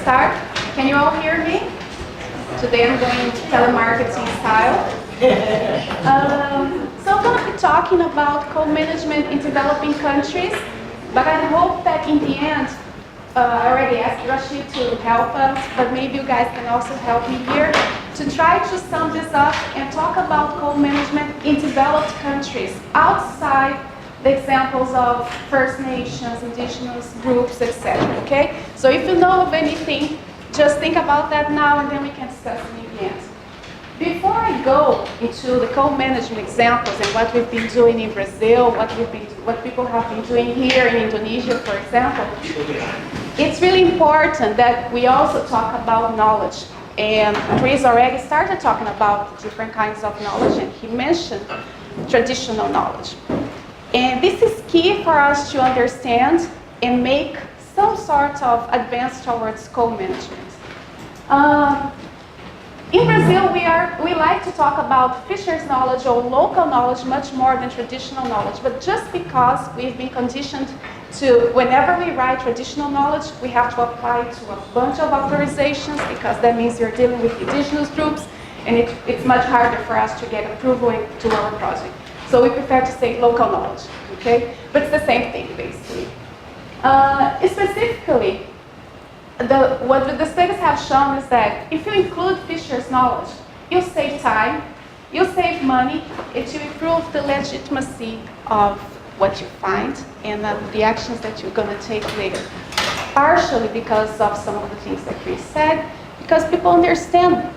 start. Can you all hear me? Today I'm going telemarketing style. So I'm going to be talking about co-management in developing countries, but I hope that in the end, I already asked Rashid to help us, but maybe you guys can also help me here to try to sum this up and talk about co-management in developed countries outside the examples of First Nations, indigenous groups, etc. Okay? So if you know of anything, just think about that now and then we can discuss it in the end. Before I go into the co-management examples and what we've been doing in Brazil, what people have been doing here in Indonesia, for example, it's really important that we also talk about knowledge. And Chris already started talking about different kinds of knowledge, and he mentioned traditional knowledge. And this is key for us to understand and make some sort of advance towards co-management. In Brazil, we like to talk about fisheries knowledge or local knowledge much more than traditional knowledge, but just because we've been conditioned to, whenever we write traditional knowledge, we have to apply to a bunch of authorizations because that means you're dealing with indigenous groups, and it's much harder for us to get approval to our project. So we prefer to say local knowledge, okay? But it's the same thing, basically. Specifically, what the studies have shown is that if you include fisheries knowledge, you save time, you save money, and you improve the legitimacy of what you find and the actions that you're going to take later. Partially because of some of the things that Chris said, because people understand.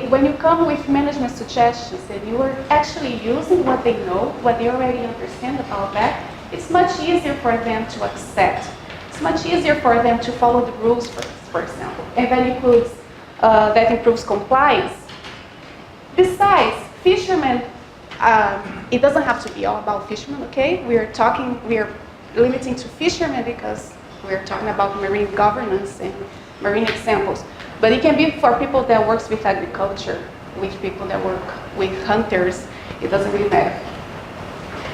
When you come with management suggestions and you are actually using what they know, what they already understand about that, it's much easier for them to accept. It's much easier for them to follow the rules, for example, and that improves compliance. Besides, fishermen, it doesn't have to be all about fishermen, okay? We are limiting to fishermen because we're talking about marine governance and marine examples. But it can be for people that works with agriculture, with people that work with hunters. It doesn't really matter.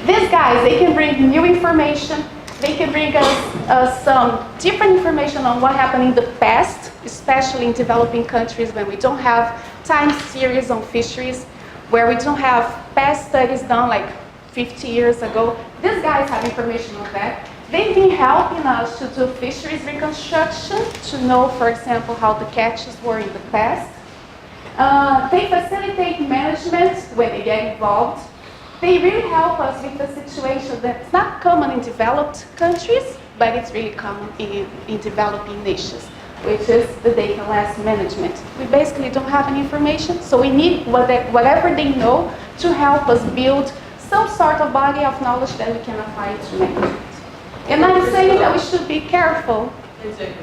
These guys, they can bring new information. They can bring us some different information on what happened in the past, especially in developing countries when we don't have time series on fisheries, where we don't have past studies done like 50 years ago. These guys have information on that. They've been helping us to do fisheries reconstruction, to know, for example, how the catches were in the past. They facilitate management when they get involved. They really help us with a situation that's not common in developed countries, but it's really common in developing nations, which is the data-less management. We basically don't have any information, so we need whatever they know to help us build some sort of body of knowledge that we can apply to management. And I'm saying that we should be careful. Exactly.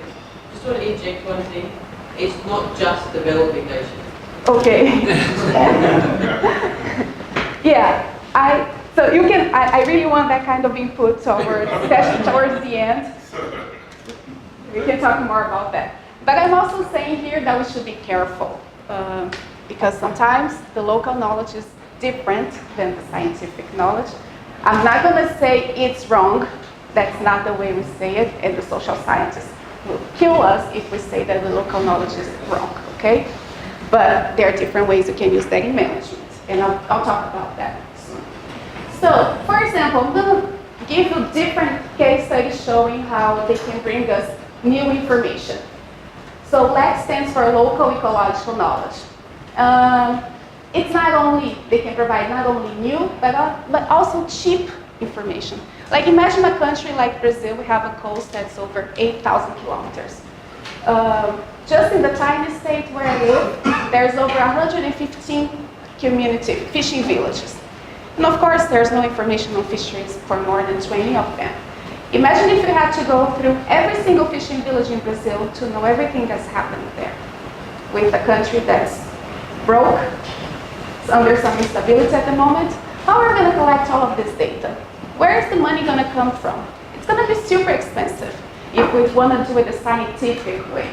Just want to inject one thing. It's not just developing nations. Okay. Yeah. I really want that kind of input especially towards the end. We can talk more about that. But I'm also saying here that we should be careful because sometimes the local knowledge is different than the scientific knowledge. I'm not going to say it's wrong. That's not the way we say it, and the social scientists will kill us if we say that the local knowledge is wrong, okay? But there are different ways you can use that in management, and I'll talk about that soon. So, for example, I'm going to give you different case studies showing how they can bring us new information. So, LEC stands for Local Ecological Knowledge. They can provide not only new, but also cheap information. Like imagine a country like Brazil, we have a coast that's over 8,000 kilometers. Just in the tiny state where I live, there's over 115 community fishing villages. And of course, there's no information on fisheries for more than 20 of them. Imagine if you had to go through every single fishing village in Brazil to know everything that's happening there. With a country that's broke, it's under some instability at the moment, how are we going to collect all of this data? Where is the money going to come from? It's going to be super expensive if we want to do it the scientific way.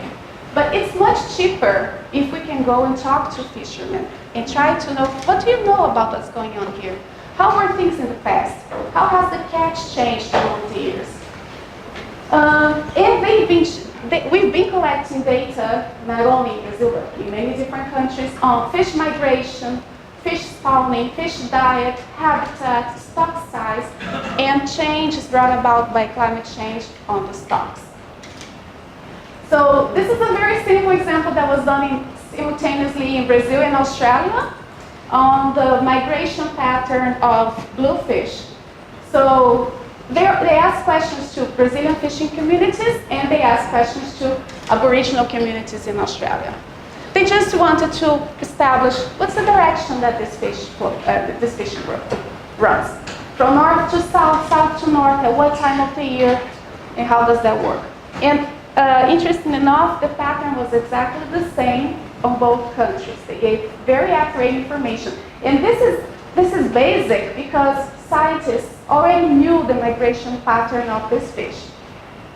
But it's much cheaper if we can go and talk to fishermen and try to know, what do you know about what's going on here? How were things in the past? How has the catch changed over the years? And we've been collecting data, not only in Brazil, but in many different countries, on fish migration, fish spawning, fish diet, habitat, stock size, and changes brought about by climate change on the stocks. So this is a very simple example that was done simultaneously in Brazil and Australia on the migration pattern of bluefish. So they asked questions to Brazilian fishing communities, and they asked questions to Aboriginal communities in Australia. They just wanted to establish what's the direction that this fishing group runs. From north to south, south to north, at what time of the year, and how does that work. And interesting enough, the pattern was exactly the same on both countries. They gave very accurate information. And this is basic because scientists already knew the migration pattern of this fish.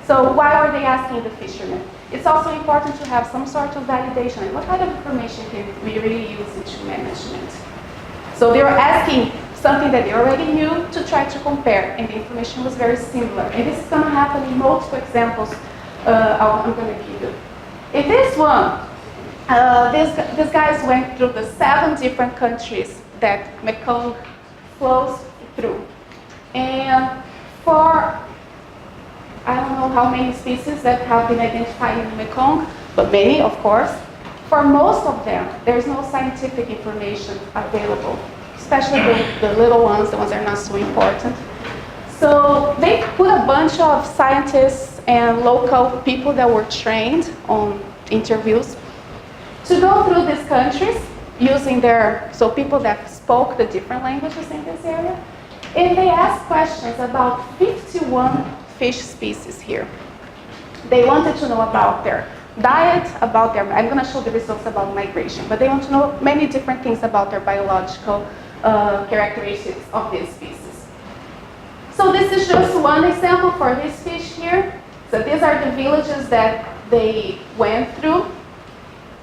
So why were they asking the fishermen? It's also important to have some sort of validation. And what kind of information can we really use into management? So they were asking something that they already knew to try to compare, and the information was very similar. And this is going to happen in multiple examples I'm going to give you. In this one, these guys went through the 7 different countries that Mekong flows through. And for, I don't know how many species that have been identified in the Mekong, but many, of course. For most of them, there's no scientific information available, especially the little ones, the ones that are not so important. So they put a bunch of scientists and local people that were trained on interviews to go through these countries using so people that spoke the different languages in this area. And they asked questions about 51 fish species here. They wanted to know about their diet, I'm going to show the results about migration, but they want to know many different things about their biological characteristics of these species. So this is just one example for this fish here. So these are the villages that they went through.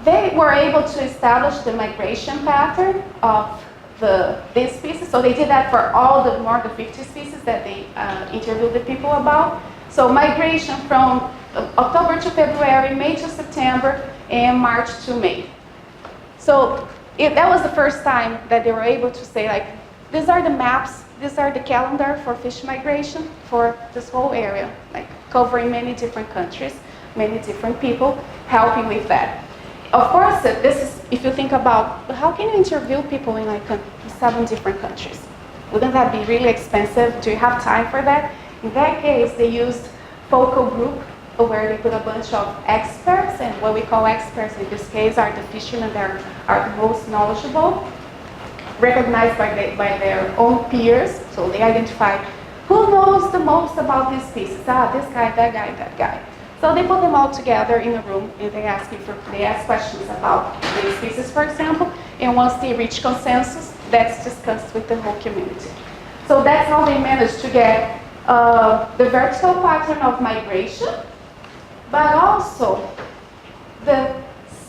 They were able to establish the migration pattern of this species. So they did that for all the more than 50 species that they interviewed the people about. So migration from October to February, May to September, and March to May. So that was the first time that they were able to say, like, these are the maps, these are the calendar for fish migration for this whole area, like covering many different countries, many different people, helping with that. Of course, this is, if you think about, how can you interview people in like 7 different countries? Wouldn't that be really expensive? Do you have time for that? In that case, they used focal group, where they put a bunch of experts, and what we call experts in this case are the fishermen that are the most knowledgeable, recognized by their own peers. So they identified who knows the most about this species. This guy, that guy, that guy. So they put them all together in a room, and they ask questions about the species, for example, and once they reach consensus, that's discussed with the whole community. So that's how they managed to get the vertical pattern of migration, but also the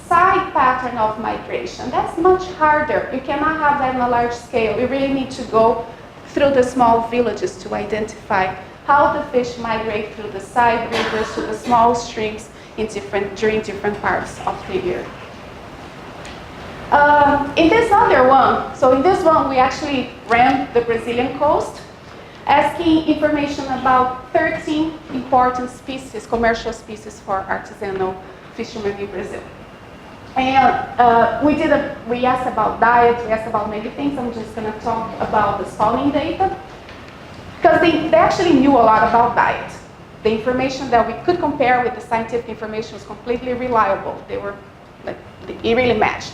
side pattern of migration. That's much harder. You cannot have that on a large scale. You really need to go through the small villages to identify how the fish migrate through the side rivers to the small streams during different parts of the year. In this other one, so in this one we actually ran the Brazilian coast, asking information about 13 important species, commercial species for artisanal fishermen in Brazil. And we asked about diet, we asked about many things. I'm just going to talk about the spawning data, because they actually knew a lot about diet. The information that we could compare with the scientific information was completely reliable. It really matched.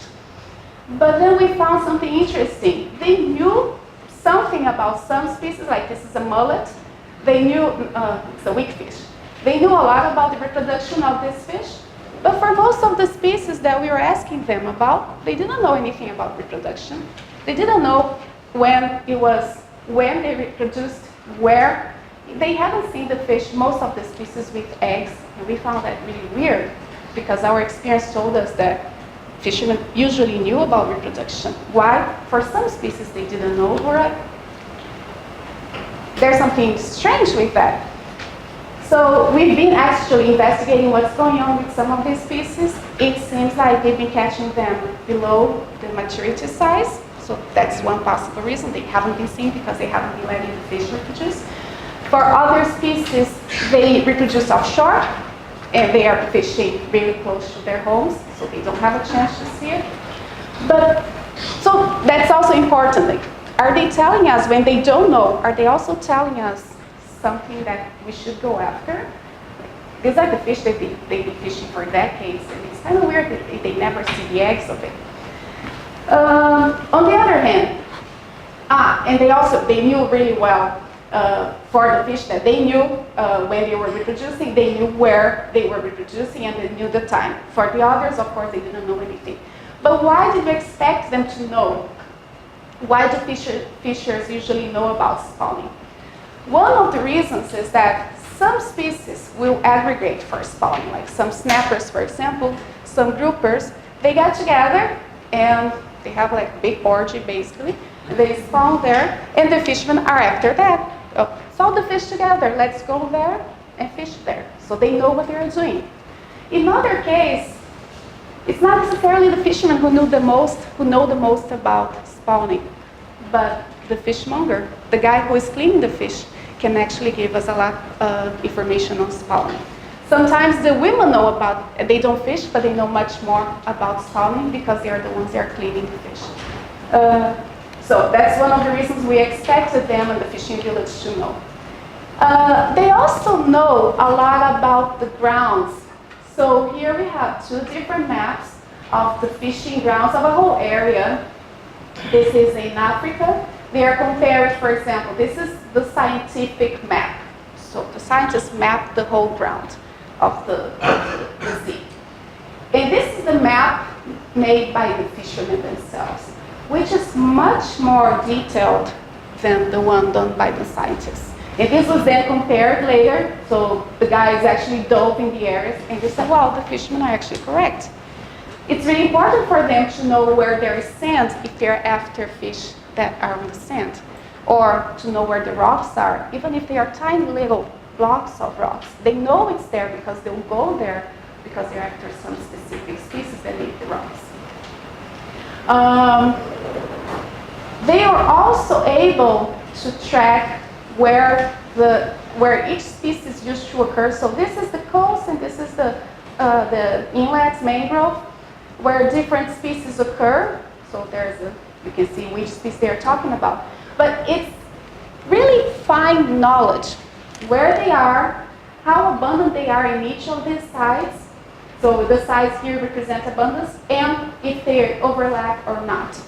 But then we found something interesting. They knew something about some species, like this is a mullet. They knew, it's a weak fish. They knew a lot about the reproduction of this fish, but for most of the species that we were asking them about, they didn't know anything about reproduction. They didn't know when they reproduced, where. They hadn't seen the fish, most of the species, with eggs, and we found that really weird, because our experience told us that fishermen usually knew about reproduction. Why? For some species they didn't know, there's something strange with that. So we've been actually investigating what's going on with some of these species. It seems like they've been catching them below the maturity size. So that's one possible reason. They haven't been seen because they haven't been letting the fish reproduce. For other species, they reproduce offshore, and they are fishing really close to their homes, so they don't have a chance to see it. But, so that's also important. Like, are they telling us when they don't know, are they also telling us something that we should go after? These are the fish that they've been fishing for decades, and it's kind of weird that they never see the eggs of it. On the other hand, and they knew really well for the fish that they knew when they were reproducing, they knew where they were reproducing and they knew the time. For the others, of course, they didn't know anything. But why did we expect them to know? Why do fishers usually know about spawning? One of the reasons is that some species will aggregate for spawning, like some snappers, for example, some groupers, they get together and they have like a big orgy basically, and they spawn there, and the fishermen are after that. Oh, it's all the fish together, let's go there and fish there. So they know what they're doing. In other case, it's not necessarily the fishermen who know the most about spawning, but the fishmonger, the guy who is cleaning the fish, can actually give us a lot of information on spawning. Sometimes the women know about, they don't fish, but they know much more about spawning because they are the ones that are cleaning the fish. So that's one of the reasons we expected them and the fishing village to know. They also know a lot about the grounds. So here we have two different maps of the fishing grounds of a whole area. This is in Africa. They are compared, for example, this is the scientific map. So the scientists map the whole ground of the sea. And this is the map made by the fishermen themselves, which is much more detailed than the one done by the scientists. And this was then compared later, so the guys actually dove in the areas and they said, wow, the fishermen are actually correct. It's really important for them to know where there is sand if they're after fish that are on the sand, or to know where the rocks are, even if they are tiny little blocks of rocks. They know it's there because they will go there because they're after some specific species that eat the rocks. They are also able to track where each species used to occur. So this is the coast and this is the inlets, mangrove, where different species occur. So you can see which species they're talking about. But it's really fine knowledge where they are, how abundant they are in each of these sites. So the sites here represent abundance, and if they overlap or not.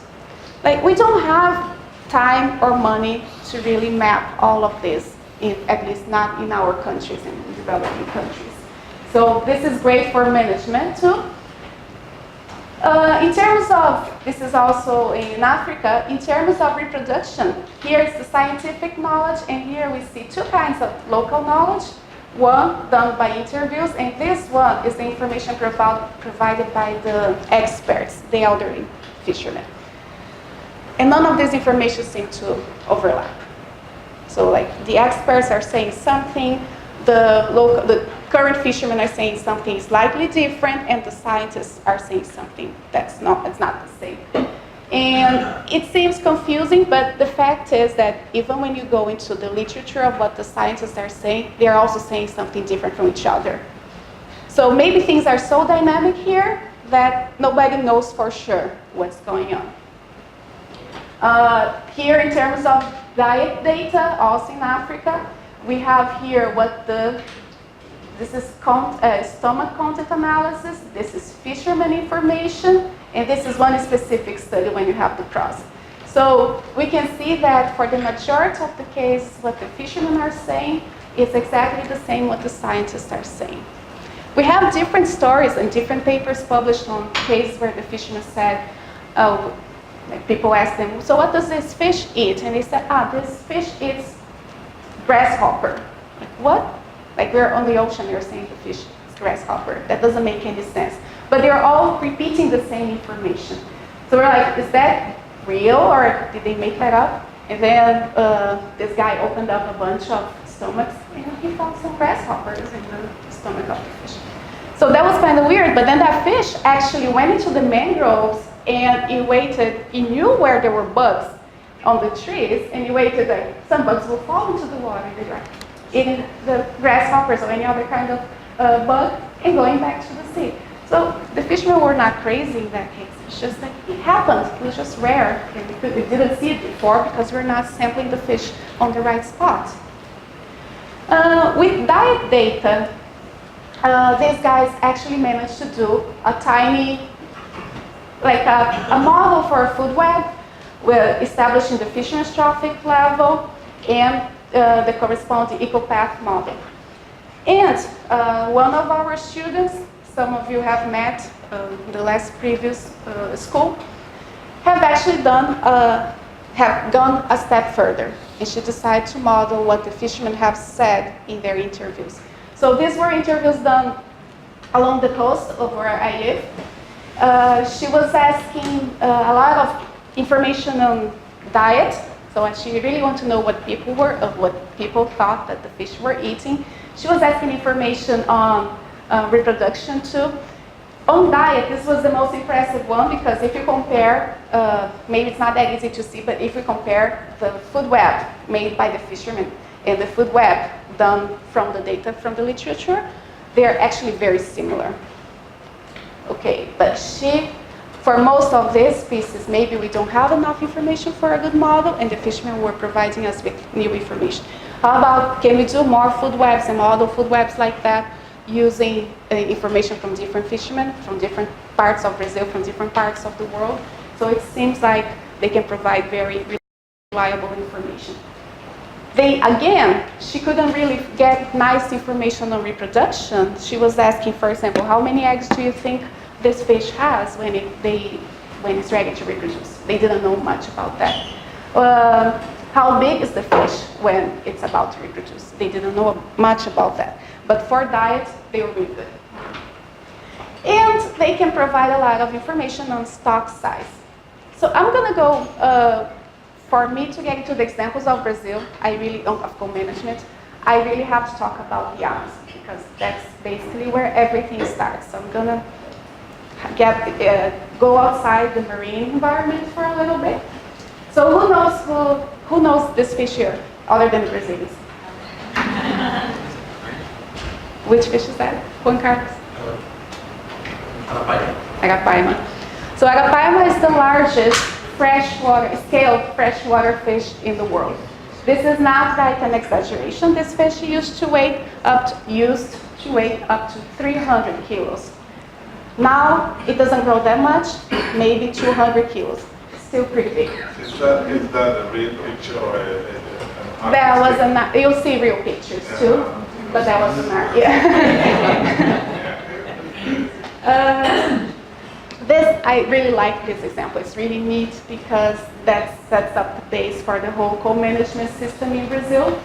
Like, we don't have time or money to really map all of this, at least not in our countries and in developing countries. So this is great for management too. In terms of, this is also in Africa, in terms of reproduction, here is the scientific knowledge, and here we see two kinds of local knowledge. One done by interviews, and this one is the information provided by the experts, the elderly fishermen. And none of this information seems to overlap. So like the experts are saying something, the current fishermen are saying something slightly different, and the scientists are saying something it's not the same. And it seems confusing, but the fact is that even when you go into the literature of what the scientists are saying, they are also saying something different from each other. So maybe things are so dynamic here that nobody knows for sure what's going on. Here in terms of diet data, also in Africa, we have here this is stomach content analysis, this is fisherman information, and this is one specific study when you have the cross. So we can see that for the majority of the case, what the fishermen are saying is exactly the same what the scientists are saying. We have different stories and different papers published on cases where the fishermen said, like people ask them, so what does this fish eat? And they said, this fish eats grasshopper. Like, what? Like, we're on the ocean, they're saying the fish is grasshopper. That doesn't make any sense. But they're all repeating the same information. So we're like, is that real, or did they make that up? And then this guy opened up a bunch of stomachs, and he found some grasshoppers in the stomach of the fish. So that was kind of weird, but then that fish actually went into the mangroves and he waited, he knew where there were bugs on the trees, and he waited that some bugs will fall into the water and they were eating the grasshoppers or any other kind of bug and going back to the sea. So the fishermen were not crazy in that case. It's just that it happened. It was just rare. And we didn't see it before because we're not sampling the fish on the right spot. With diet data, these guys actually managed to do a tiny, like a model for a food web, with establishing the fisherman's trophic level and the corresponding ecopath model. And one of our students, some of you have met in the last previous school, have actually have gone a step further. And she decided to model what the fishermen have said in their interviews. So these were interviews done along the coast of where I live. She was asking a lot of information on diet. So she really wanted to know what people thought that the fish were eating. She was asking information on reproduction too. On diet, this was the most impressive one because if you compare, maybe it's not that easy to see, but if you compare the food web made by the fishermen and the food web done from the data from the literature, they are actually very similar. Okay, but for most of these species, maybe we don't have enough information for a good model, and the fishermen were providing us with new information. How about, can we do more food webs and model food webs like that, using information from different fishermen, from different parts of Brazil, from different parts of the world? So it seems like they can provide very reliable information. Again, she couldn't really get nice information on reproduction. She was asking, for example, how many eggs do you think this fish has when it's ready to reproduce? They didn't know much about that. How big is the fish when it's about to reproduce? They didn't know much about that. But for diet, they were really good. And they can provide a lot of information on stock size. So I'm going to go, for me to get into the examples of Brazil, of co-management, I really have to talk about yams, because that's basically where everything starts. So I'm going to go outside the marine environment for a little bit. So who knows this fish here, other than the Brazilians? Which fish is that? Juan Carlos? Agapaima. So Agapaima is the largest freshwater fish in the world. This is not like an exaggeration. This fish used to weigh up to 300 kilos. Now it doesn't grow that much, maybe 200 kilos. Still pretty big. Is that a real picture or That was you'll see real pictures too, but that was an art. I really like this example. It's really neat because that sets up the base for the whole co-management system in Brazil.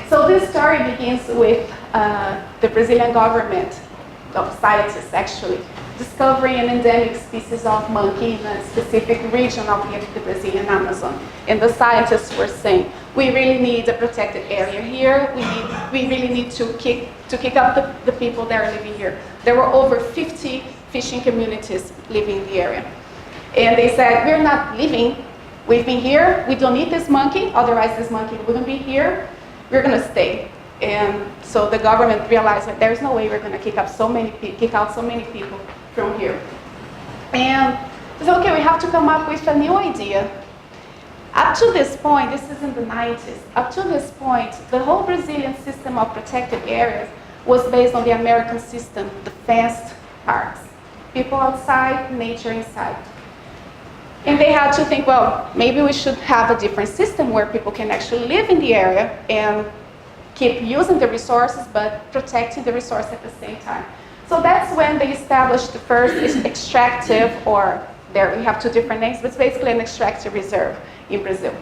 So this story begins with the Brazilian government, of scientists actually, discovering an endemic species of monkey in a specific region of the Brazilian Amazon. And the scientists were saying, we really need a protected area here. We really need to kick up the people that are living here. There were over 50 fishing communities living in the area. And they said, we're not leaving. We've been here. We don't need this monkey. Otherwise, this monkey wouldn't be here. We're going to stay. And so the government realized that there's no way we're going to kick out so many people from here. And they said, okay, we have to come up with a new idea. Up to this point, this is in the 90s, up to this point, the whole Brazilian system of protected areas was based on the American system, the fenced parks. People outside, nature inside. And they had to think, well, maybe we should have a different system where people can actually live in the area and keep using the resources, but protecting the resource at the same time. So that's when they established the first extractive, or there we have two different names, but it's basically an extractive reserve in Brazil.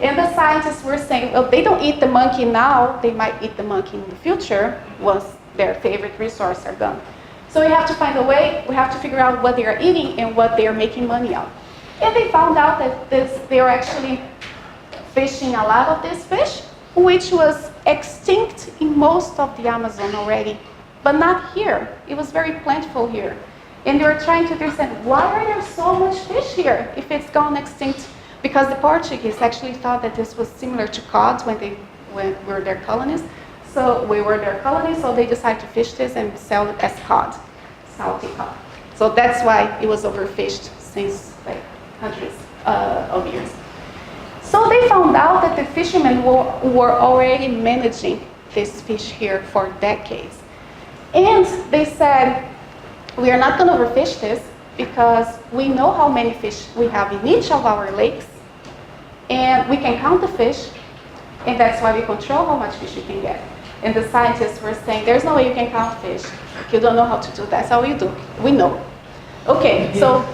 And the scientists were saying, well, they don't eat the monkey now, they might eat the monkey in the future once their favorite resources are gone. So we have to find a way, we have to figure out what they are eating and what they are making money on. And they found out that they were actually fishing a lot of this fish which was extinct in most of the Amazon already, but not here. It was very plentiful here. And they were trying to understand, why are there so much fish here if it's gone extinct? Because the Portuguese actually thought that this was similar to cod when we were their colonies. So we were their colonies, so they decided to fish this and sell it as cod, salty cod. So that's why it was overfished since like hundreds of years. So they found out that the fishermen were already managing this fish here for decades. And they said, we are not going to overfish this because we know how many fish we have in each of our lakes, and we can count the fish, and that's why we control how much fish you can get. And the scientists were saying, there's no way you can count fish. You don't know how to do that. That's how you do. We know. Okay, so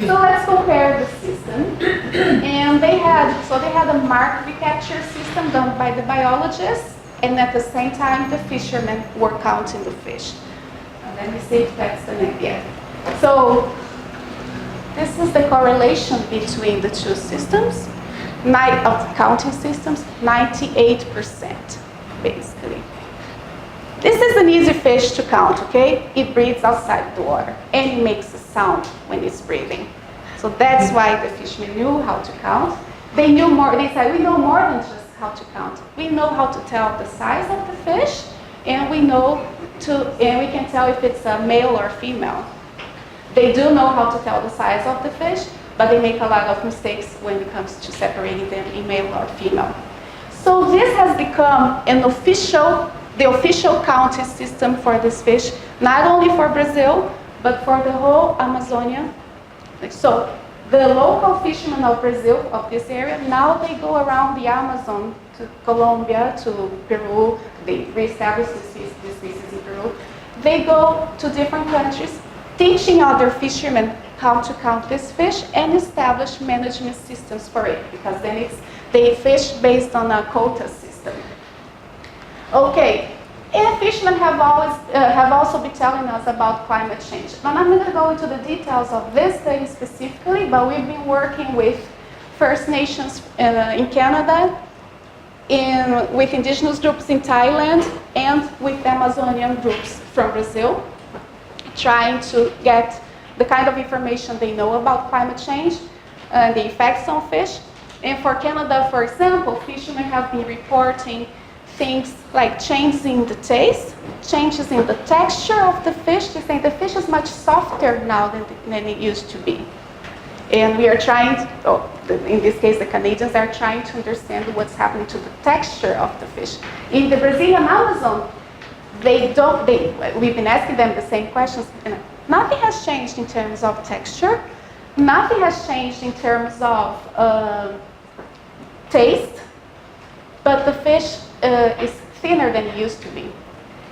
let's compare the system. And they had a mark recapture system done by the biologists, and at the same time, the fishermen were counting the fish. Let me see if that's the next. Yeah. So this is the correlation between the two systems. Of the counting systems, 98%, basically. This is an easy fish to count, okay? It breathes outside the water, and it makes a sound when it's breathing. So that's why the fishermen knew how to count. They knew more. They said, we know more than just how to count. We know how to tell the size of the fish, and we can tell if it's a male or female. They do know how to tell the size of the fish, but they make a lot of mistakes when it comes to separating them in male or female. So this has become the official counting system for this fish, not only for Brazil, but for the whole Amazonia. So the local fishermen of Brazil, of this area, now they go around the Amazon to Colombia, to Peru. They reestablish this species in Peru. They go to different countries, teaching other fishermen how to count this fish and establish management systems for it, because then they fish based on a quota system. Okay, and fishermen have also been telling us about climate change. I'm not going to go into the details of this study specifically, but we've been working with First Nations in Canada, with indigenous groups in Thailand, and with Amazonian groups from Brazil, trying to get the kind of information they know about climate change and the effects on fish. And for Canada, for example, fishermen have been reporting things like changes in the taste, changes in the texture of the fish. They say the fish is much softer now than it used to be. And we are trying, in this case, the Canadians are trying to understand what's happening to the texture of the fish. In the Brazilian Amazon, we've been asking them the same questions. And nothing has changed in terms of texture. Nothing has changed in terms of taste. But the fish is thinner than it used to be.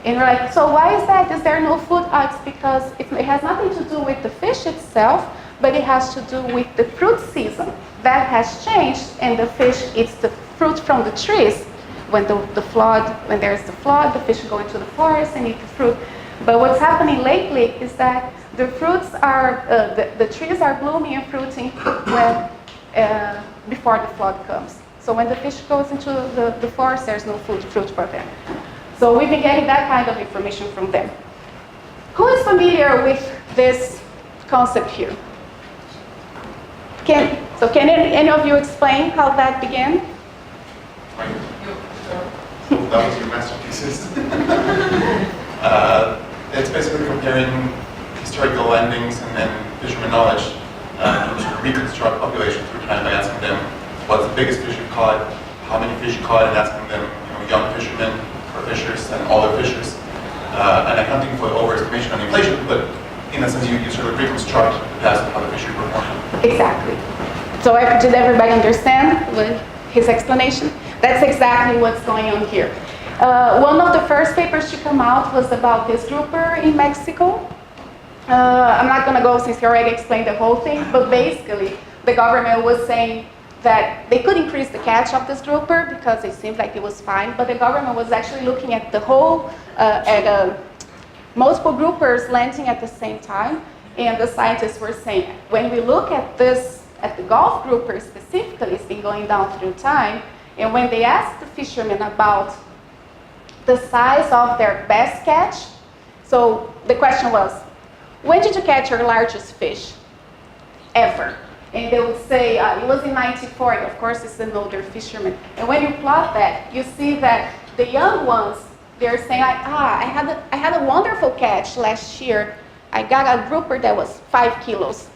And we're like, so why is that? Is there no food? It's because it has nothing to do with the fish itself, but it has to do with the fruit season. That has changed, and the fish eats the fruit from the trees. When there's the flood, the fish go into the forest and eat the fruit. But what's happening lately is that the fruits are, the trees are blooming and fruiting before the flood comes. So when the fish goes into the forest, there's no fruit for them. So we've been getting that kind of information from them. Who is familiar with this concept here? Can any of you explain how that began? That was your masterpieces. It's basically comparing historical endings and then fisherman knowledge to reconstruct populations through time by asking them what's the biggest fish you've caught, how many fish you caught, and asking them, young fishermen or fishers and older fishers, and accounting for the overestimation and inflation. But in a sense, you sort of reconstruct the past of how the fishery performed. Exactly. So did everybody understand his explanation? That's exactly what's going on here. One of the first papers to come out was about this grouper in Mexico. I'm not going to go since he already explained the whole thing, but basically the government was saying that they could increase the catch of this grouper because it seemed like it was fine, but the government was actually looking at the whole, multiple groupers landing at the same time, and the scientists were saying, when we look at this, at the Gulf grouper specifically, it's been going down through time, And when they asked the fishermen about the size of their best catch, so the question was, when did you catch your largest fish ever? And they would say, it was in 1940, of course it's an older fisherman. And when you plot that, you see that the young ones, they're saying, I had a wonderful catch last year. I got a grouper that was 5 kilos.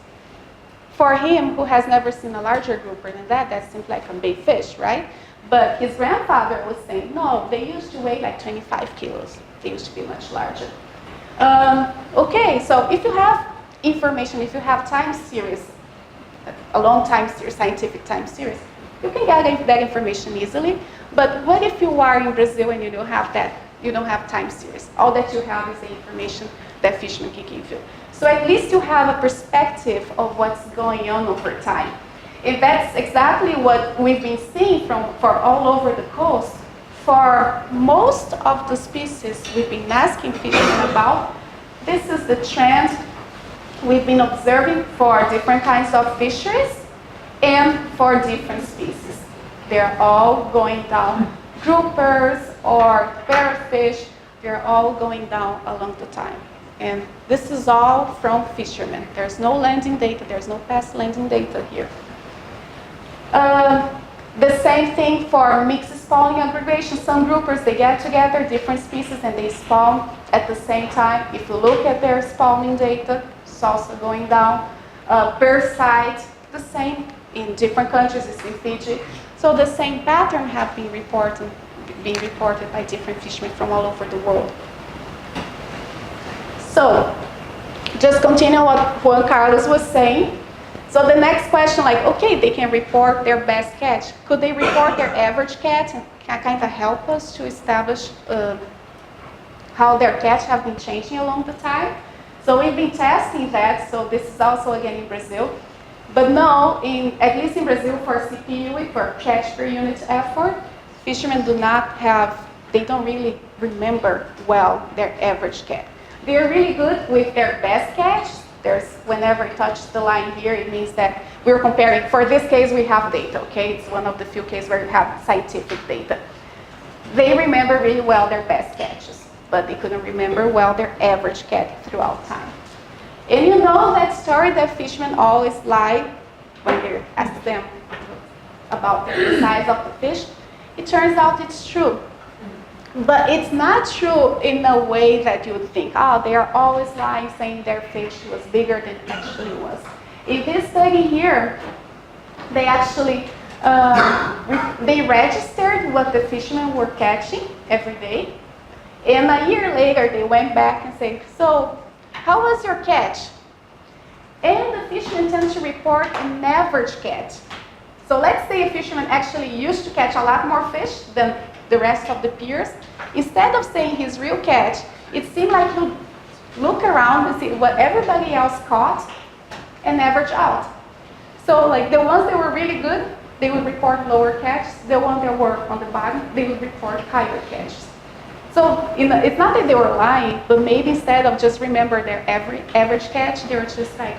For him, who has never seen a larger grouper than that, that seems like a big fish, right? But his grandfather was saying, no, they used to weigh like 25 kilos. They used to be much larger. Okay, so if you have information, if you have time series, a long time series, scientific time series, you can get that information easily. But what if you are in Brazil and you don't have that? You don't have time series. All that you have is the information that fishermen can give you. So at least you have a perspective of what's going on over time. And that's exactly what we've been seeing for all over the coast. For most of the species we've been asking fishermen about, this is the trend we've been observing for different kinds of fisheries and for different species. They're all going down. Groupers or parrotfish, they're all going down along the time. And this is all from fishermen. There's no landing data, there's no past landing data here. The same thing for mixed spawning aggregation. Some groupers, they get together, different species, and they spawn at the same time. If you look at their spawning data, it's also going down. Per site, the same in different countries, it's in Fiji. So the same pattern have been reported by different fishermen from all over the world. So, just continue what Juan Carlos was saying. So the next question, like, okay, they can report their best catch. Could they report their average catch and kind of help us to establish how their catch have been changing along the time? So we've been testing that. So this is also again in Brazil. But no, at least in Brazil for CPU, for catch per unit effort, fishermen they don't really remember well their average catch. They're really good with their best catch. Whenever it touches the line here, it means that we're comparing. For this case, we have data, okay? It's one of the few cases where we have scientific data. They remember really well their best catches, but they couldn't remember well their average catch throughout time. And you know that story that fishermen always lie when they ask them about the size of the fish? It turns out it's true. But it's not true in a way that you would think, they are always lying saying their fish was bigger than it actually was. In this study here, they actually, they registered what the fishermen were catching every day. And a year later, they went back and said, so, how was your catch? And the fishermen tend to report an average catch. So let's say a fisherman actually used to catch a lot more fish than the rest of the peers. Instead of saying his real catch, it seemed like he'd look around and see what everybody else caught and average out. So like the ones that were really good, they would report lower catches. The ones that were on the bottom, they would report higher catches. So it's not that they were lying, but maybe instead of just remember their average catch, they were just like,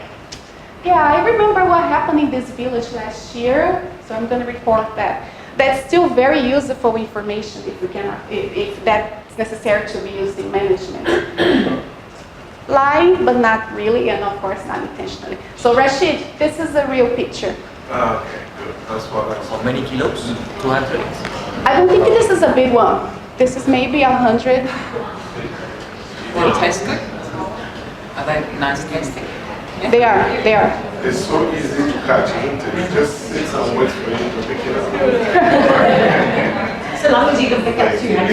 yeah, I remember what happened in this village last year, so I'm going to report that. That's still very useful information if that's necessary to be used in management. Lying, but not really, and of course not intentionally. So Rashid, this is a real picture. Okay, good. That's what I How many kilos? 200? I don't think this is a big one. This is maybe 100. Will it taste good? Are they nice tasting? Yeah. They are. It's so easy to catch, isn't it? You just sit and wait for you to pick it up. So long as you can pick up 200.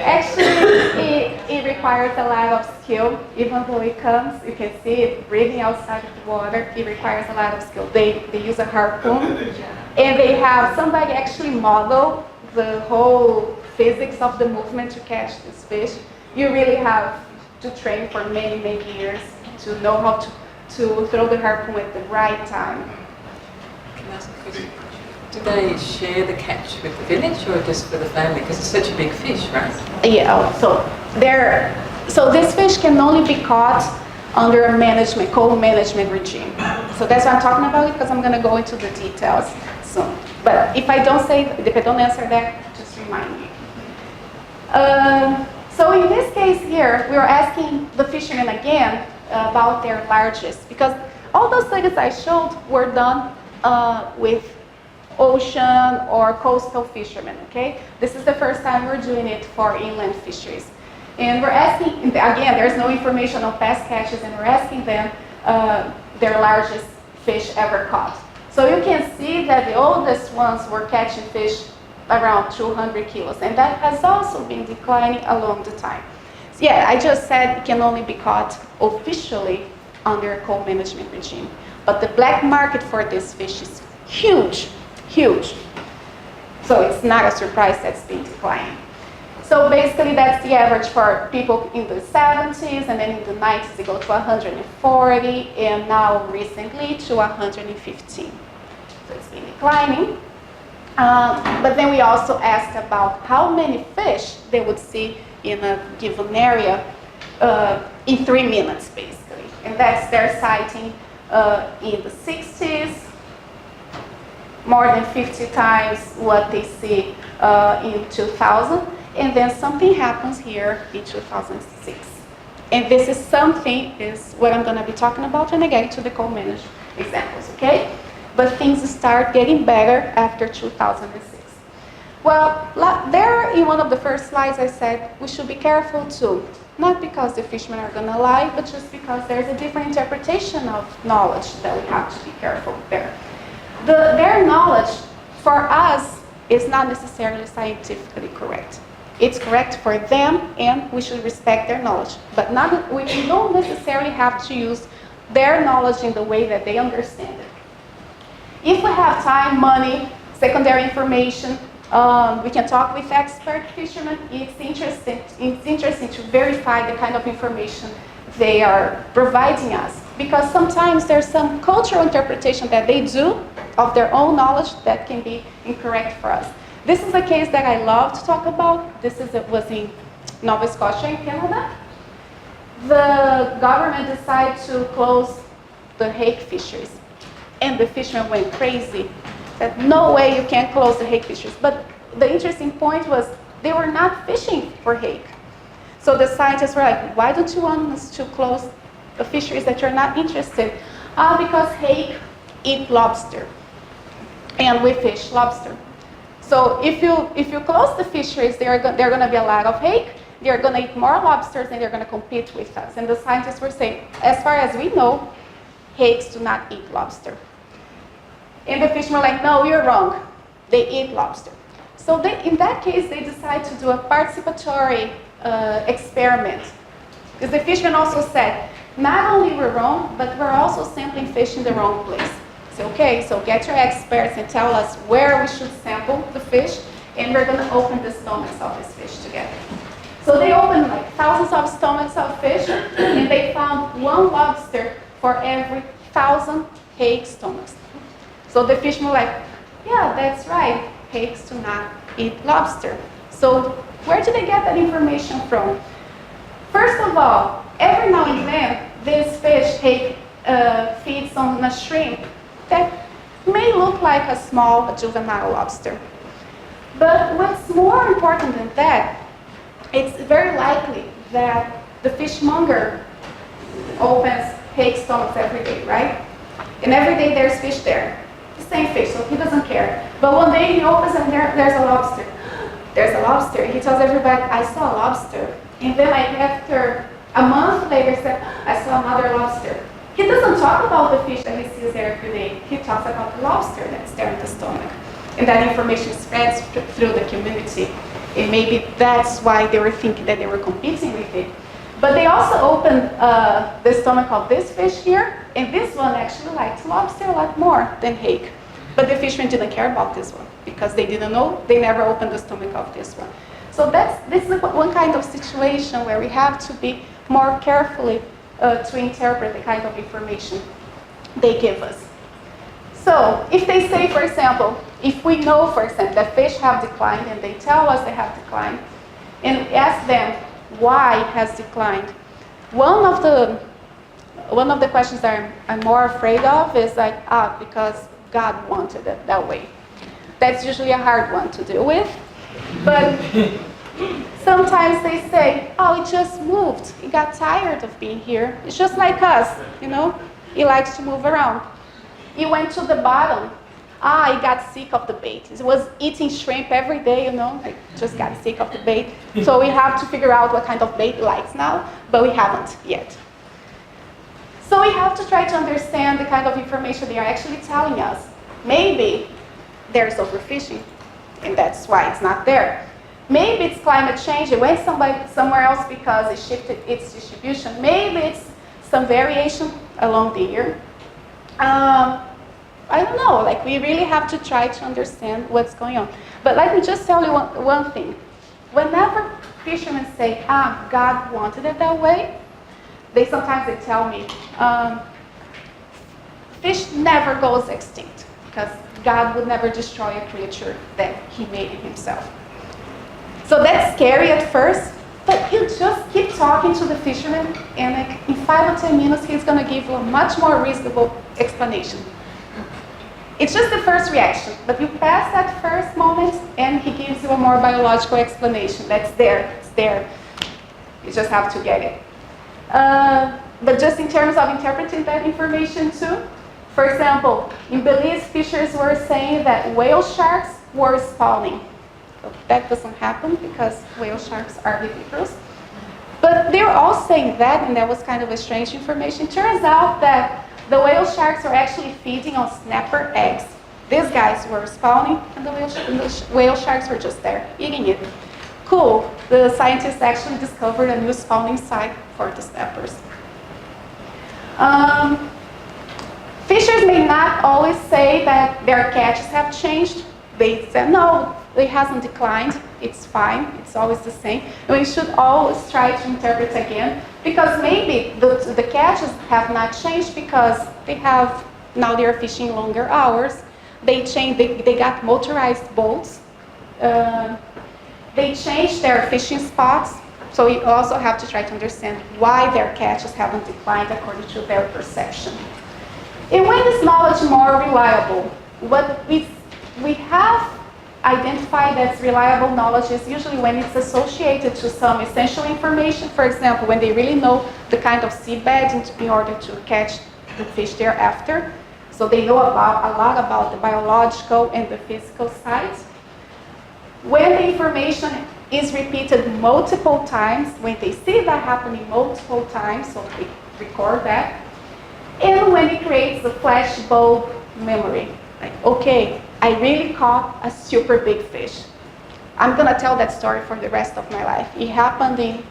Actually, it requires a lot of skill. Even though it comes, you can see it breathing outside of the water. It requires a lot of skill. They use a harpoon, and they have somebody actually model the whole physics of the movement to catch this fish. You really have to train for many, many years to know how to throw the harpoon at the right time. Can I ask a question? Do they share the catch with the village or just for the family? Because it's such a big fish, right? Yeah, so this fish can only be caught under a co-management regime. So that's why I'm talking about it, because I'm going to go into the details soon. But if I don't answer that, just remind me. So in this case here, we are asking the fishermen again about their largest, because all those studies I showed were done with ocean or coastal fishermen, okay? This is the first time we're doing it for inland fisheries. And we're asking, again, there's no information on past catches, and we're asking them their largest fish ever caught. So you can see that the oldest ones were catching fish around 200 kilos, and that has also been declining along the time. So yeah, I just said it can only be caught officially under a co-management regime. But the black market for this fish is huge, huge. So it's not a surprise that's been declining. So basically that's the average for people in the 70s, and then in the 90s they go to 140, and now recently to 115. So it's been declining. But then we also asked about how many fish they would see in a given area in 3 minutes, basically. And that's their sighting in the 60s, more than 50 times what they see in 2000. And then something happens here in 2006. And this is what I'm going to be talking about when I get to the co-managed examples, okay? But things start getting better after 2006. Well, there in one of the first slides I said we should be careful too. Not because the fishermen are going to lie, but just because there's a different interpretation of knowledge that we have to be careful there. Their knowledge for us is not necessarily scientifically correct. It's correct for them, and we should respect their knowledge. But we don't necessarily have to use their knowledge in the way that they understand it. If we have time, money, secondary information, we can talk with expert fishermen. It's interesting to verify the kind of information they are providing us, because sometimes there's some cultural interpretation that they do of their own knowledge that can be incorrect for us. This is a case that I love to talk about. Was in Nova Scotia in Canada. The government decided to close the hake fisheries, and the fishermen went crazy. That no way you can't close the hake fisheries. But the interesting point was they were not fishing for hake. So the scientists were like, why don't you want us to close the fisheries that you're not interested? Because hake eat lobster, and we fish lobster. So if you close the fisheries, there are going to be a lot of hake. They're going to eat more lobsters, and they're going to compete with us. And the scientists were saying, as far as we know, hakes do not eat lobster. And the fishermen were like, no, you're wrong. They eat lobster. So in that case, they decided to do a participatory experiment. Because the fishermen also said, not only we're wrong, but we're also sampling fish in the wrong place. So, okay, so get your experts and tell us where we should sample the fish, and we're going to open the stomachs of this fish together. So they opened like thousands of stomachs of fish, and they found 1 lobster for every 1,000 hake stomachs. So the fishermen were like, yeah, that's right, hakes do not eat lobster. So where did they get that information from? First of all, every now and then, this fish hake feeds on a shrimp that may look like a small juvenile lobster. But what's more important than that, it's very likely that the fishmonger opens hake stomachs every day, right? And every day there's fish there. The same fish, so he doesn't care. But one day he opens and there's a lobster. There's a lobster. He tells everybody, I saw a lobster. And then like after a month later, he said, I saw another lobster. He doesn't talk about the fish that he sees there every day. He talks about the lobster that's there in the stomach. And that information spreads through the community. And maybe that's why they were thinking that they were competing with it. But they also opened the stomach of this fish here. And this one actually liked lobster a lot more than hake. But the fishermen didn't care about this one because they didn't know. They never opened the stomach of this one. So this is one kind of situation where we have to be more carefully to interpret the kind of information they give us. So if they say, for example, if we know, for example, that fish have declined and they tell us they have declined, and ask them why it has declined, one of the one of the questions that I'm more afraid of is like, because God wanted it that way. That's usually a hard one to deal with. But sometimes they say, oh, it just moved. It got tired of being here. It's just like us, you know? It likes to move around. It went to the bottom. It got sick of the bait. It was eating shrimp every day, you know? It just got sick of the bait. So we have to figure out what kind of bait it likes now, but we haven't yet. So we have to try to understand the kind of information they are actually telling us. Maybe there's overfishing, and that's why it's not there. Maybe it's climate change. It went somewhere else because it shifted its distribution. Maybe it's some variation along the year. I don't know. Like, we really have to try to understand what's going on. But let me just tell you one thing. Whenever fishermen say, God wanted it that way, sometimes they tell me, fish never goes extinct because God would never destroy a creature that he made himself. So that's scary at first, but you just keep talking to the fisherman, and like in 5 or 10 minutes, he's going to give you a much more reasonable explanation. It's just the first reaction, but you pass that first moment, and he gives you a more biological explanation. That's there, it's there. You just have to get it. But just in terms of interpreting that information too, for example, in Belize, fishers were saying that whale sharks were spawning. So that doesn't happen because whale sharks are viviparous. But they were all saying that, and that was kind of a strange information. Turns out that the whale sharks are actually feeding on snapper eggs. These guys were spawning, and the whale sharks were just there, eating it. Cool. The scientists actually discovered a new spawning site for the snappers. Fishers may not always say that their catches have changed. They say, no, it hasn't declined. It's fine. It's always the same. And we should always try to interpret again, because maybe the catches have not changed because now they're fishing longer hours. They got motorized boats. They changed their fishing spots. So we also have to try to understand why their catches haven't declined according to their perception. And when is knowledge more reliable? What we have identified as reliable knowledge is usually when it's associated to some essential information. For example, when they really know the kind of seabed in order to catch the fish they're after. So they know a lot about the biological and the physical sides. When the information is repeated multiple times, when they see that happening multiple times, so they record that. And when it creates a flashbulb memory, like, okay, I really caught a super big fish. I'm gonna tell that story for the rest of my life. It happened in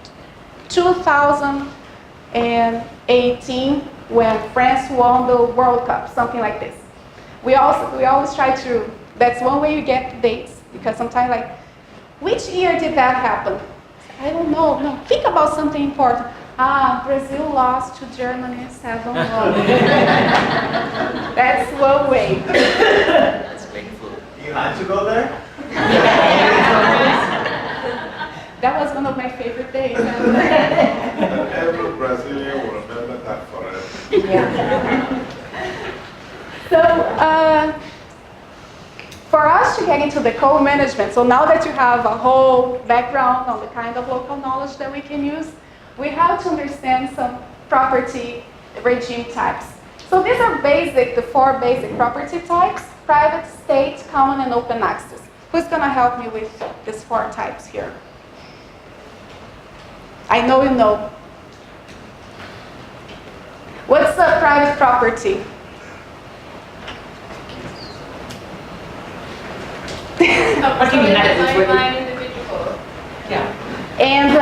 2018 when France won the World Cup, something like this. We always try to, that's one way you get dates, because sometimes like, which year did that happen? I don't know. No, think about something important. Brazil lost to Germany 7-1. That's one way. That's painful. You had to go there? That was one of my favorite days. And every Brazilian will remember that forever. Yeah. So, for us to get into the co-management, so now that you have a whole background on the kind of local knowledge that we can use, we have to understand some property regime types. So these are the 4 basic property types: private, state, common, and open access. Who's going to help me with these 4 types here? I know you know. What's a private property? What do you mean? individual. Yeah. And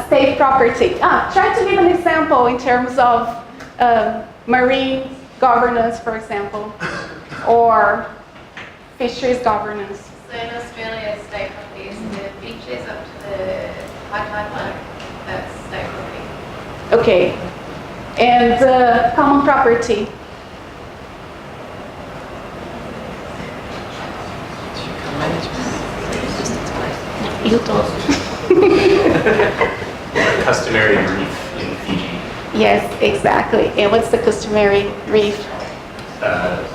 state property. Try to give an example in terms of marine governance, for example, or fisheries governance. So in Australia, state property is the beaches up to the high tide mark. That's state property. Okay. And common property. You don't. Customary reef in Fiji. Yes, exactly. And what's the customary reef? A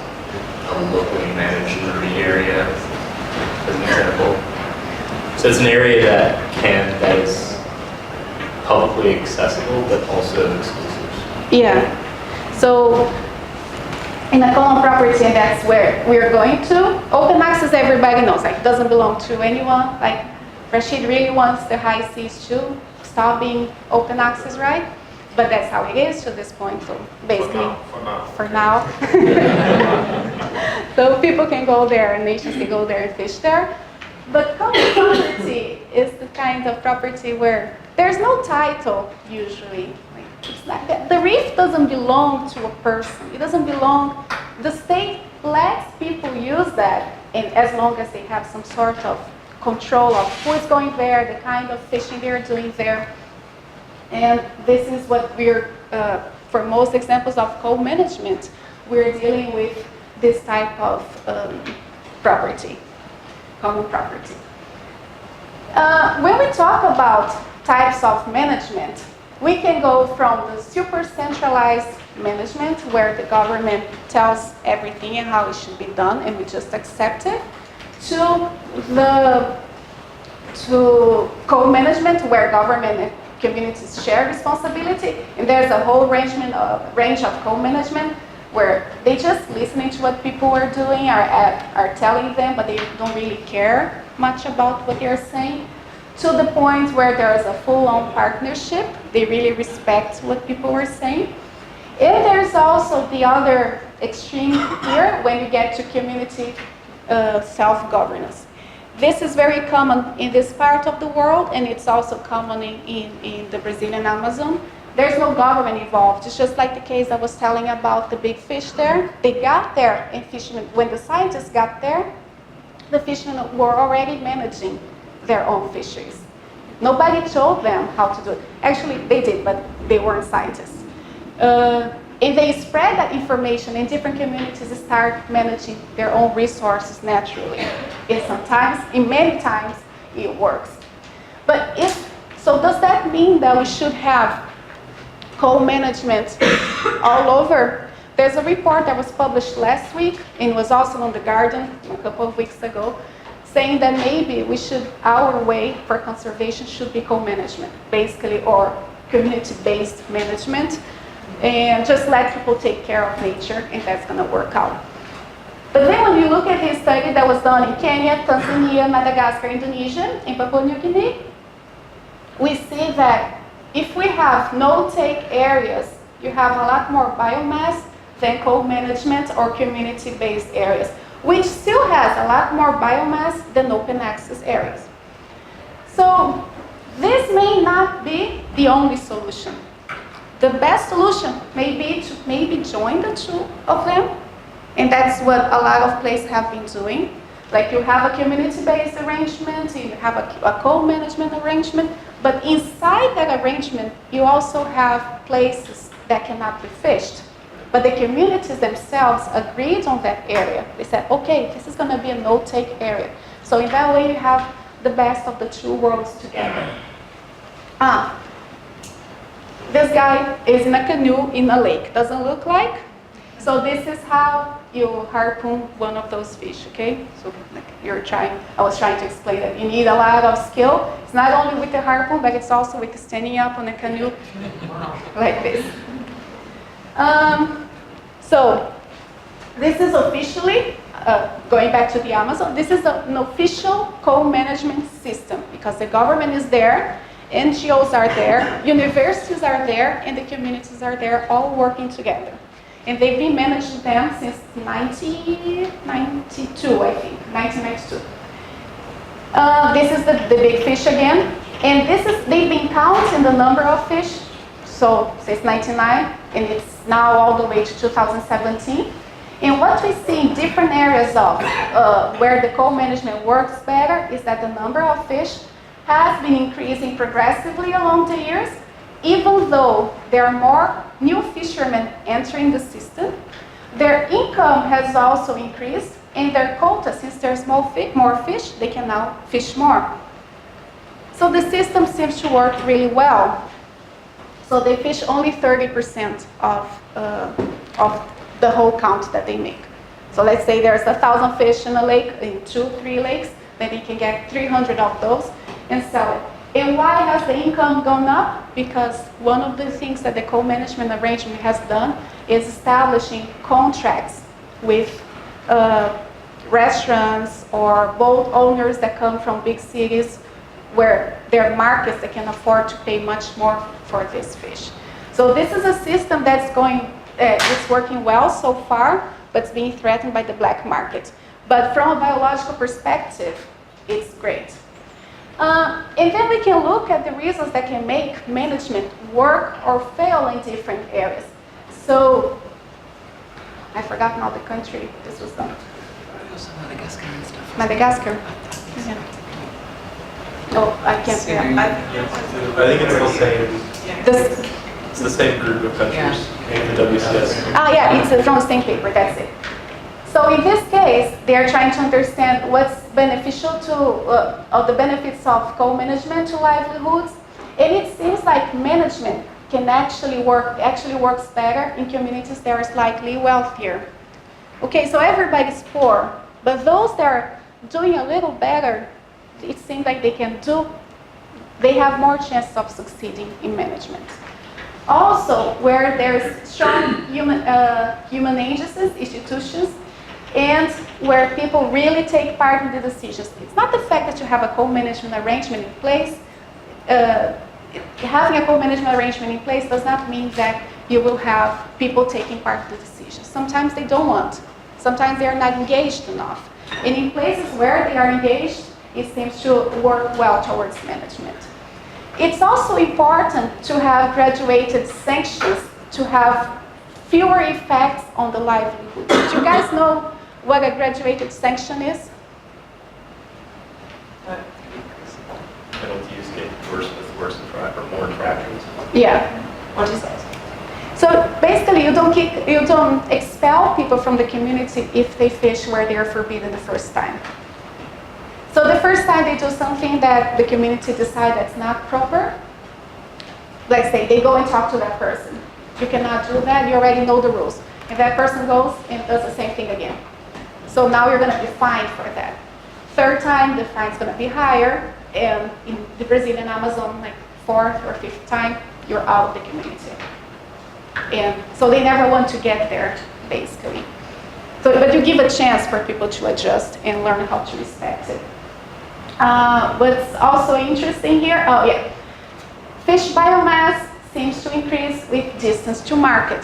locally managed marine area, as an example. So it's an area that is publicly accessible, but also exclusive. Yeah. So in a common property, and that's where we're going to. Open access, everybody knows, like, doesn't belong to anyone. Like, Rashid really wants the high seas to stop being open access, right? But that's how it is to this point. So basically, for now. So people can go there, and nations can go there and fish there. But common property is the kind of property where there's no title usually. It's like that. The reef doesn't belong to a person. It doesn't belong. The state lets people use that, and as long as they have some sort of control of who is going there, the kind of fishing they're doing there. And this is what we're, for most examples of co-management, we're dealing with this type of property, common property. When we talk about types of management, we can go from the super centralized management, where the government tells everything and how it should be done, and we just accept it, to co-management, where government and communities share responsibility, and there's a whole range of co-management where they just listening to what people are doing, are telling them, but they don't really care much about what they're saying, to the point where there's a full-on partnership. They really respect what people are saying. And there's also the other extreme here, when you get to community self-governance. This is very common in this part of the world, and it's also common in the Brazilian Amazon. There's no government involved. It's just like the case I was telling about the big fish there. They got there, and fishermen, when the scientists got there, the fishermen were already managing their own fisheries. Nobody told them how to do it. Actually, they did, but they weren't scientists. And they spread that information, and different communities start managing their own resources naturally. And sometimes, and many times, it works. But so does that mean that we should have co-management all over? There's a report that was published last week, and was also on The Guardian a couple of weeks ago, saying that maybe our way for conservation should be co-management, basically, or community-based management, and just let people take care of nature, and that's going to work out. But then when you look at his study that was done in Kenya, Tanzania, Madagascar, Indonesia, and Papua New Guinea, we see that if we have no-take areas, you have a lot more biomass than co-management or community-based areas, which still has a lot more biomass than open access areas. So this may not be the only solution. The best solution may be to maybe join the two of them, and that's what a lot of places have been doing. Like, you have a community-based arrangement, you have a co-management arrangement, but inside that arrangement, you also have places that cannot be fished. But the communities themselves agreed on that area. They said, okay, this is going to be a no-take area. So in that way, you have the best of the two worlds together. This guy is in a canoe in a lake. Doesn't look like? So this is how you harpoon one of those fish, okay? So I was trying to explain that you need a lot of skill. It's not only with the harpoon, but it's also with standing up on a canoe like this. So this is officially, going back to the Amazon, this is an official co-management system, because the government is there, NGOs are there, universities are there, and the communities are there, all working together. And they've been managing them since 1992, I think, 1992. This is the big fish again, and they've been counting the number of fish, so since 1999, and it's now all the way to 2017. And what we see in different areas of where the co-management works better is that the number of fish has been increasing progressively along the years, even though there are more new fishermen entering the system. Their income has also increased, and their quota, since there's more fish, they can now fish more. So the system seems to work really well. So they fish only 30% of the whole count that they make. So let's say there's 1,000 fish in a lake, in 2-3 lakes, then they can get 300 of those and sell it. And why has the income gone up? Because one of the things that the co-management arrangement has done is establishing contracts with restaurants or boat owners that come from big cities where there are markets that can afford to pay much more for this fish. So this is a system that's it's working well so far, but it's being threatened by the black market. But from a biological perspective, it's great. And then we can look at the reasons that can make management work or fail in different areas. So, I forgot now the country this was done. Also Madagascar and stuff. Madagascar. Yeah. Oh, I can't say that. I think it's the same. It's the same group of countries. The WCS. Yeah, it's from the same paper, that's it. So in this case, they are trying to understand what's beneficial to, of the benefits of co-management to livelihoods. And it seems like management can actually works better in communities that are slightly wealthier. Okay, so everybody's poor, but those that are doing a little better, it seems like they have more chance of succeeding in management. Also, where there's strong human agencies, institutions, and where people really take part in the decisions. It's not the fact that you have a co-management arrangement in place. Having a co-management arrangement in place does not mean that you will have people taking part in the decisions. Sometimes they don't want. Sometimes they are not engaged enough. And in places where they are engaged, it seems to work well towards management. It's also important to have graduated sanctions to have fewer effects on the livelihood. Do you guys know what a graduated sanction is? Penalties get worse with worse or more infractions. Yeah. What is that? So basically, you don't expel people from the community if they fish where they are forbidden the first time. So the first time they do something that the community decide that's not proper, let's say they go and talk to that person. You cannot do that, you already know the rules. And that person goes and does the same thing again. So now you're going to be fined for that. Third time, the fine's going to be higher, and in the Brazilian Amazon, like 4th or 5th time, you're out of the community. And so they never want to get there, basically. So, but you give a chance for people to adjust and learn how to respect it. What's also interesting here, fish biomass seems to increase with distance to market.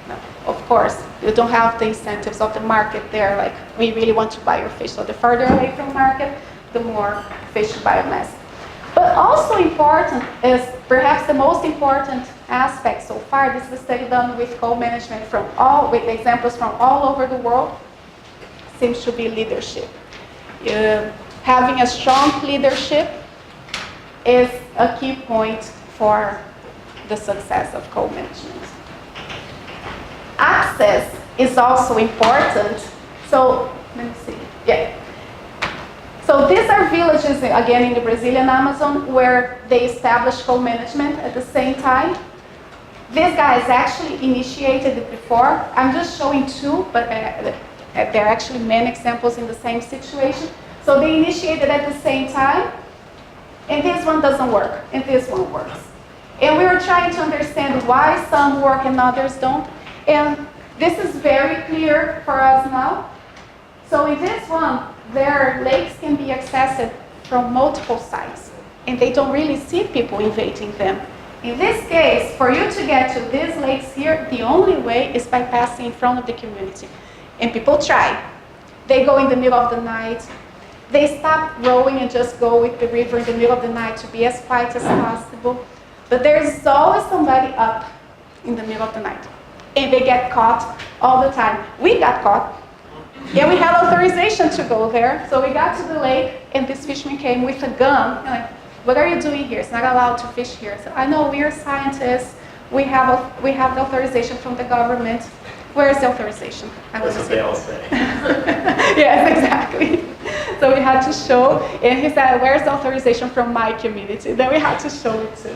Now, of course, you don't have the incentives of the market there, like we really want to buy your fish. So the further away from market, the more fish biomass. But also important is perhaps the most important aspect so far. This is a study done with co-management with examples from all over the world. Seems to be leadership. Having a strong leadership is a key point for the success of co-management. Access is also important. So let me see. Yeah. So these are villages, again, in the Brazilian Amazon, where they establish co-management at the same time. These guys actually initiated it before. I'm just showing two, but there are actually many examples in the same situation. So they initiated at the same time, and this one doesn't work, and this one works. And we were trying to understand why some work and others don't. And this is very clear for us now. So in this one, their lakes can be accessed from multiple sides, and they don't really see people invading them. In this case, for you to get to these lakes here, the only way is by passing in front of the community. And people try. They go in the middle of the night. They stop rowing and just go with the river in the middle of the night to be as quiet as possible. But there's always somebody up in the middle of the night. And they get caught all the time. We got caught. And we had authorization to go there. So we got to the lake, and this fisherman came with a gun. And like, what are you doing here? It's not allowed to fish here. So I know, we are scientists. We have the authorization from the government. Where is the authorization? That's what they all say. Yes, exactly. So we had to show, and he said, where's the authorization from my community? Then we had to show it too.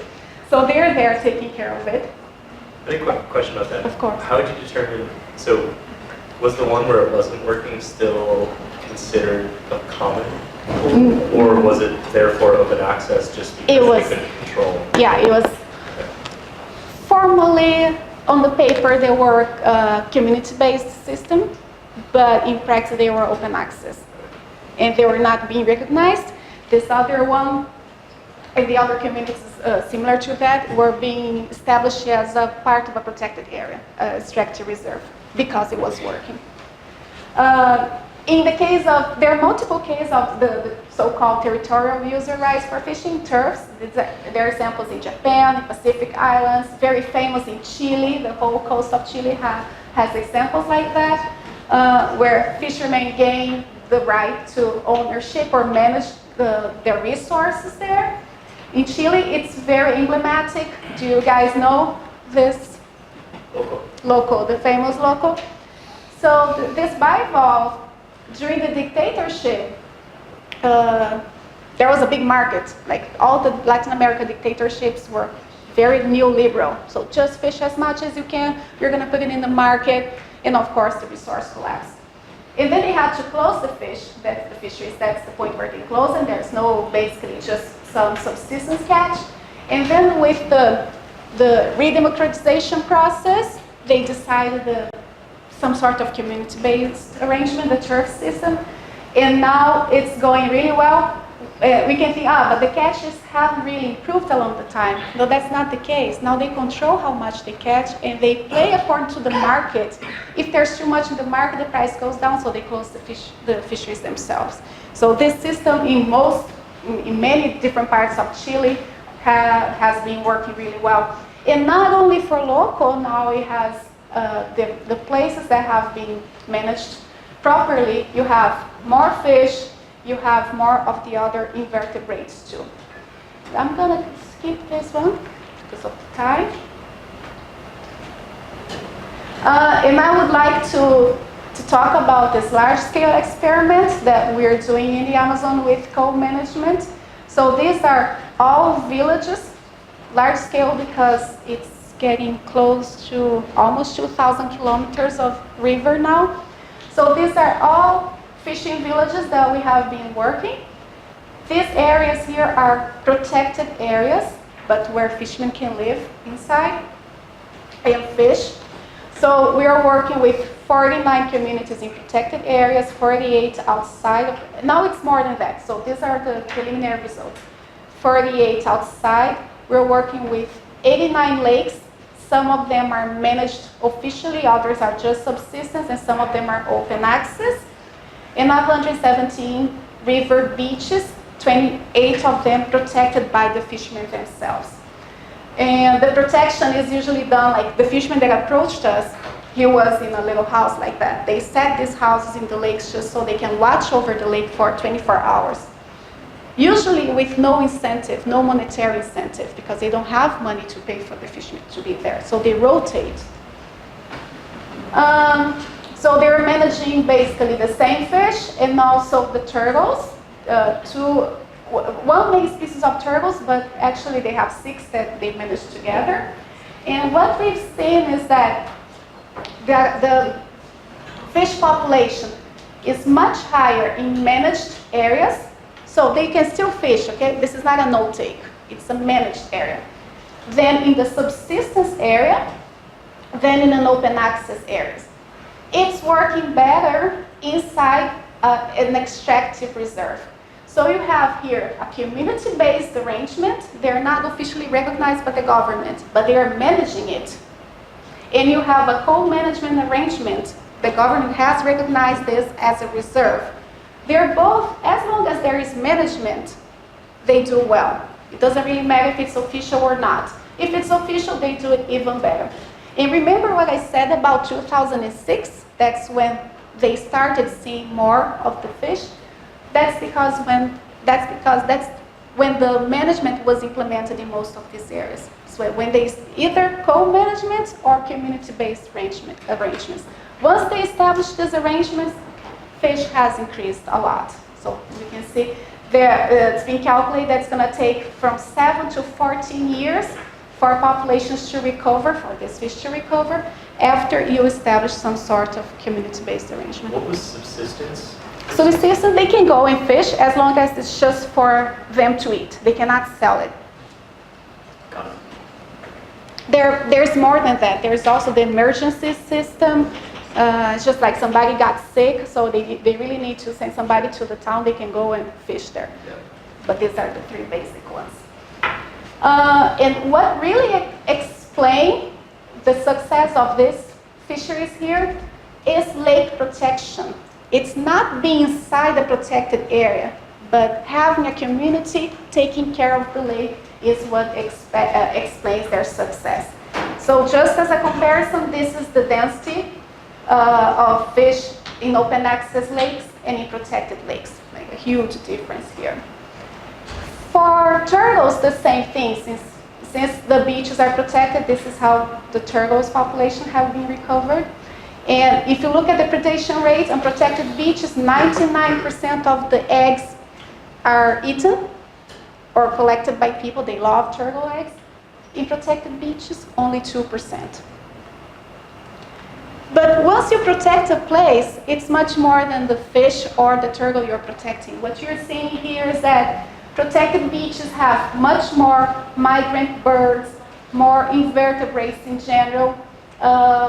So they're there taking care of it. Any quick question about that? Of course. How did you determine, so was the one where it wasn't working still considered a common pool? Or was it therefore open access just because was- they couldn't control? Yeah, it was formally on the paper they were a community-based system, but in practice they were open access. And they were not being recognized. This other one and the other communities similar to that were being established as a part of a protected area, a structure reserve, because it was working. In the case of, there are multiple cases of the so-called territorial user rights for fishing turfs. There are examples in Japan, in Pacific Islands, very famous in Chile. The whole coast of Chile has examples like that, where fishermen gain the right to ownership or manage their resources there. In Chile, it's very emblematic. Do you guys know this? Local, the famous local. So this bivalve, during the dictatorship, there was a big market. Like all the Latin American dictatorships were very neoliberal. So just fish as much as you can. You're going to put it in the market, and of course the resource collapsed. And then they had to close the fish. That's the fisheries. That's the point where they close, and there's no basically just some subsistence catch. And then with the redemocratization process, they decided some sort of community-based arrangement, the turf system, and now it's going really well. We can think, but the catches haven't really improved along the time. No, that's not the case. Now they control how much they catch, and they play according to the market. If there's too much in the market, the price goes down, so they close the fisheries themselves. So this system in many different parts of Chile has been working really well. And not only for local, now it has the places that have been managed properly. You have more fish, you have more of the other invertebrates too. I'm gonna skip this one because of time. And I would like to talk about this large-scale experiment that we're doing in the Amazon with co-management. So these are all villages, large-scale because it's getting close to almost 2,000 kilometers of river now. So these are all fishing villages that we have been working. These areas here are protected areas, but where fishermen can live inside and fish. So we are working with 49 communities in protected areas, 48 outside. Now it's more than that. So these are the preliminary results. 48 outside. We're working with 89 lakes. Some of them are managed officially, others are just subsistence, and some of them are open access. And 117 river beaches, 28 of them protected by the fishermen themselves. And the protection is usually done, like the fisherman that approached us, he was in a little house like that. They set these houses in the lakes just so they can watch over the lake for 24 hours. Usually with no incentive, no monetary incentive, because they don't have money to pay for the fishermen to be there. So they rotate. So they're managing basically the same fish and also the turtles. One main species of turtles, but actually they have 6 that they manage together. And what we've seen is that the fish population is much higher in managed areas, so they can still fish, okay? This is not a no-take, it's a managed area. Then in the subsistence area, than in an open access areas. It's working better inside an extractive reserve. So you have here a community-based arrangement. They're not officially recognized by the government, but they are managing it. And you have a co-management arrangement. The government has recognized this as a reserve. They're both, as long as there is management, they do well. It doesn't really matter if it's official or not. If it's official, they do it even better. And remember what I said about 2006? That's when they started seeing more of the fish. That's when the management was implemented in most of these areas. So when they either co-management or community-based arrangements. Once they established these arrangements, fish has increased a lot. So we can see there, it's been calculated that's going to take from 7 to 14 years for populations to recover, for this fish to recover, after you establish some sort of community-based arrangement. What was subsistence? So the system, they can go and fish as long as it's just for them to eat. They cannot sell it. Got it. There's more than that. There's also the emergency system. It's just like somebody got sick, so they really need to send somebody to the town. They can go and fish there. Yeah. But these are the three basic ones. And what really explains the success of these fisheries here is lake protection. It's not being inside the protected area, but having a community taking care of the lake is what explains their success. So just as a comparison, this is the density of fish in open access lakes and in protected lakes. Like a huge difference here. For turtles, the same thing. Since the beaches are protected, this is how the turtles population have been recovered. And if you look at the predation rates on protected beaches, 99% of the eggs are eaten or collected by people. They love turtle eggs. In protected beaches, only 2%. But once you protect a place, it's much more than the fish or the turtle you're protecting. What you're seeing here is that protected beaches have much more migrant birds, more invertebrates in general,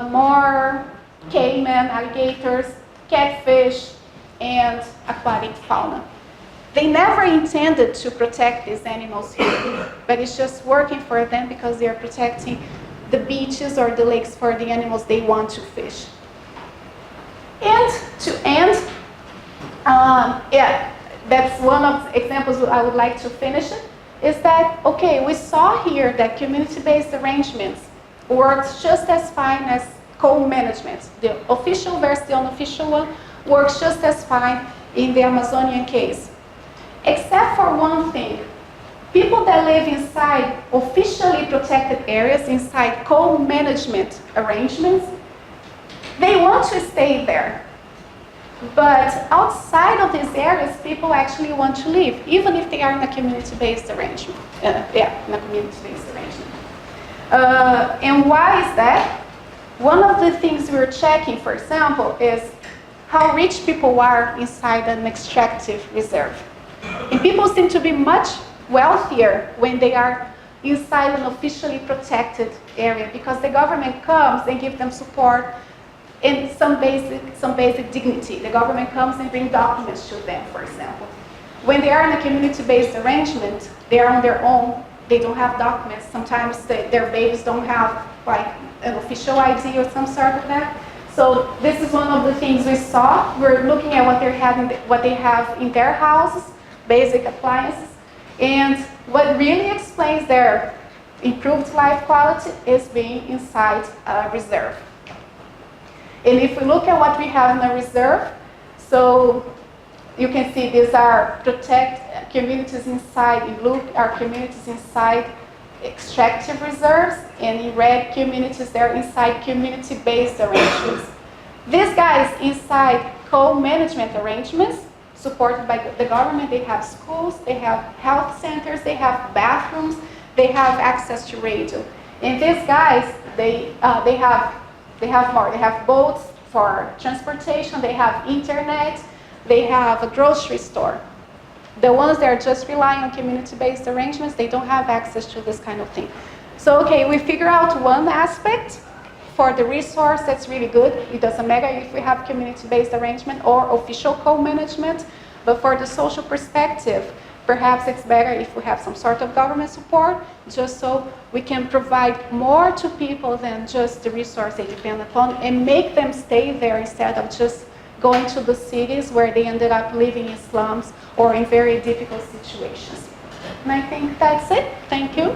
more caiman, alligators, catfish, and aquatic fauna. They never intended to protect these animals here, but it's just working for them because they are protecting the beaches or the lakes for the animals they want to fish. And to end, that's one of the examples I would like to finish it, is that, okay, we saw here that community-based arrangements works just as fine as co-management. The official versus the unofficial one works just as fine in the Amazonian case. Except for one thing. People that live inside officially protected areas, inside co-management arrangements, they want to stay there. But outside of these areas, people actually want to leave, even if they are in a community-based arrangement. In a community-based arrangement. And why is that? One of the things we're checking, for example, is how rich people are inside an extractive reserve. And people seem to be much wealthier when they are inside an officially protected area because the government comes and gives them support and some basic dignity. The government comes and brings documents to them, for example. When they are in a community-based arrangement, they are on their own. They don't have documents. Sometimes their babies don't have like an official ID or some sort of that. So this is one of the things we saw. We're looking at what they have in their houses, basic appliances. And what really explains their improved life quality is being inside a reserve. And if we look at what we have in a reserve, so you can see these are protect communities inside, in blue are communities inside extractive reserves, and in red communities, they're inside community-based arrangements. These guys inside co-management arrangements, supported by the government, they have schools, they have health centers, they have bathrooms, they have access to radio. And these guys, they have more. They have boats for transportation, they have internet, they have a grocery store. The ones that are just relying on community-based arrangements, they don't have access to this kind of thing. So, okay, we figure out one aspect for the resource that's really good. It doesn't matter if we have community-based arrangement or official co-management, but for the social perspective, perhaps it's better if we have some sort of government support, just so we can provide more to people than just the resource they depend upon and make them stay there instead of just going to the cities where they ended up living in slums or in very difficult situations. And I think that's it. Thank you.